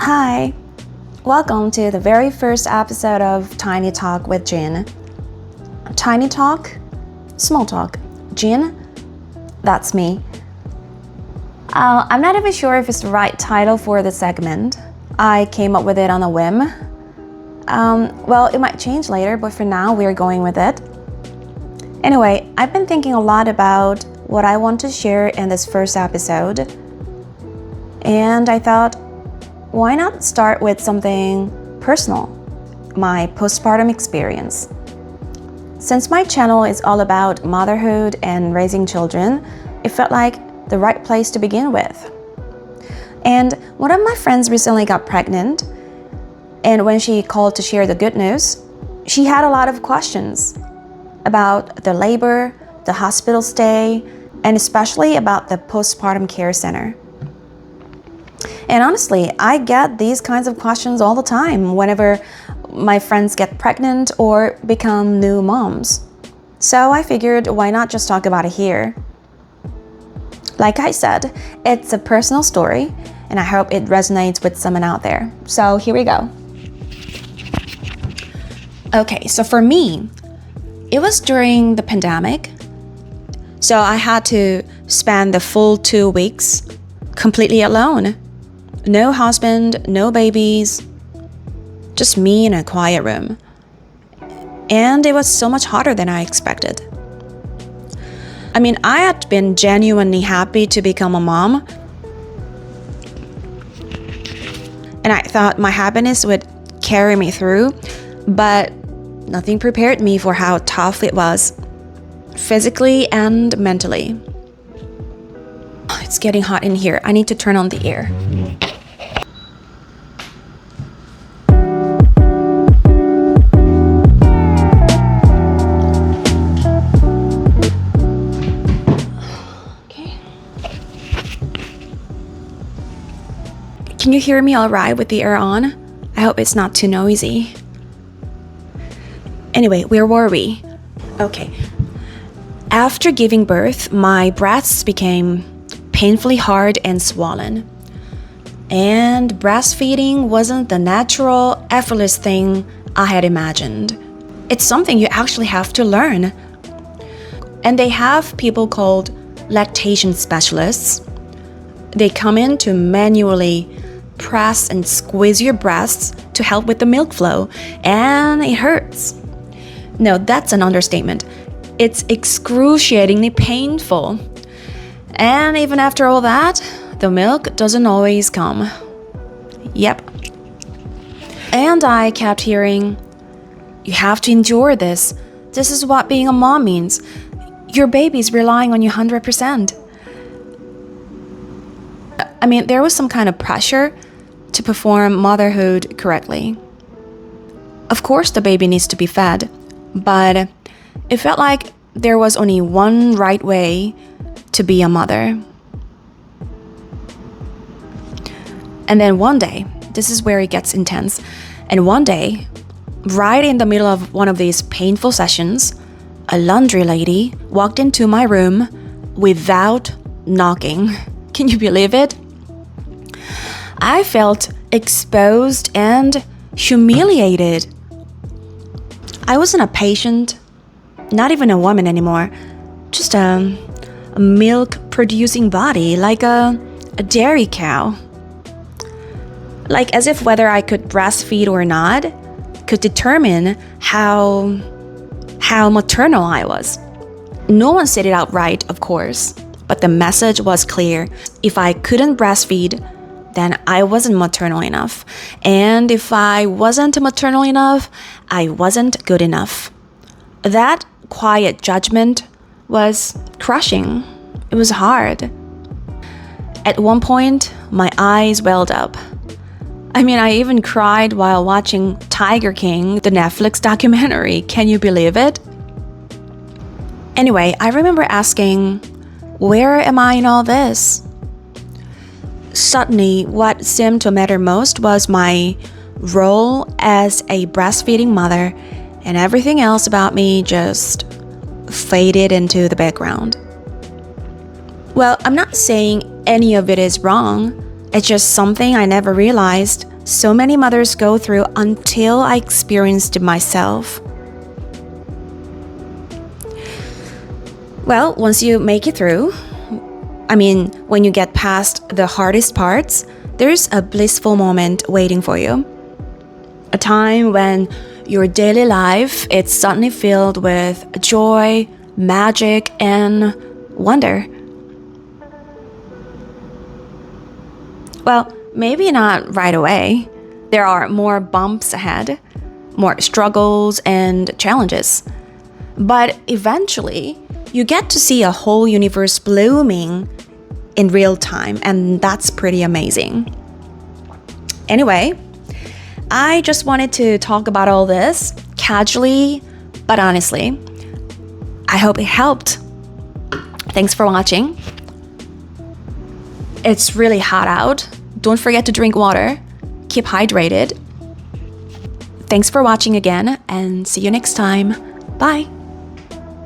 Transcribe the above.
Hi, welcome to the very first episode of Tiny Talk with Jin. Tiny Talk, small talk. Jin, that's me. I'm not even sure if it's the right title for the segment. I came up with it on a whim. Well, it might change later, but for now, we're going with it. Anyway, I've been thinking a lot about what I want to share in this first episode. And I thought, why not start with something personal? My postpartum experience. Since my channel is all about motherhood and raising children, it felt like the right place to begin with. And one of my friends recently got pregnant, and when she called to share the good news, she had a lot of questions about the labor, the hospital stay, and especially about the postpartum care center. And honestly, I get these kinds of questions all the time whenever my friends get pregnant or become new moms. So I figured, why not just talk about it here? Like I said, it's a personal story, and I hope it resonates with someone out there. So here we go. Okay, so for me, it was during the pandemic. So I had to spend the full 2 weeks completely alone. No husband, no babies, just me in a quiet room. And it was so much harder than I expected. I mean, I had been genuinely happy to become a mom. And I thought my happiness would carry me through, but nothing prepared me for how tough it was, physically and mentally. It's getting hot in here. I need to turn on the air. Can you hear me all right with the air on? I hope it's not too noisy. Anyway, where were we? Okay. After giving birth, my breasts became painfully hard and swollen. And breastfeeding wasn't the natural, effortless thing I had imagined. It's something you actually have to learn. And they have people called lactation specialists. They come in to manually press and squeeze your breasts to help with the milk flow, and it hurts. No, that's an understatement. It's excruciatingly painful. And even after all that, the milk doesn't always come. Yep. And I kept hearing, you have to endure this. This is what being a mom means. Your baby's relying on you 100%. I mean, there was some kind of pressure to perform motherhood correctly. Of course, the baby needs to be fed, but it felt like there was only one right way to be a mother. And then one day, this is where it gets intense, and one day, right in the middle of one of these painful sessions, a laundry lady walked into my room without knocking. Can you believe it? I felt exposed and humiliated. I wasn't a patient, not even a woman anymore, just a milk-producing body, like a dairy cow. Like as if whether I could breastfeed or not could determine how maternal I was. No one said it outright, of course, but the message was clear. If I couldn't breastfeed, then I wasn't maternal enough. And if I wasn't maternal enough, I wasn't good enough. That quiet judgment was crushing. It was hard. At one point, my eyes welled up. I mean, I even cried while watching Tiger King, the Netflix documentary. Can you believe it? Anyway, I remember asking, where am I in all this? Suddenly, what seemed to matter most was my role as a breastfeeding mother, and everything else about me just faded into the background. Well, I'm not saying any of it is wrong. It's just something I never realized so many mothers go through until I experienced it myself. Well, once you make it through, when you get past the hardest parts, there's a blissful moment waiting for you. A time when your daily life is suddenly filled with joy, magic, and wonder. Well, maybe not right away. There are more bumps ahead, more struggles and challenges. But eventually, you get to see a whole universe blooming in real time, and that's pretty amazing. Anyway, I just wanted to talk about all this casually, but honestly. I hope it helped. Thanks for watching. It's really hot out. Don't forget to drink water. Keep hydrated. Thanks for watching again, and see you next time. Bye.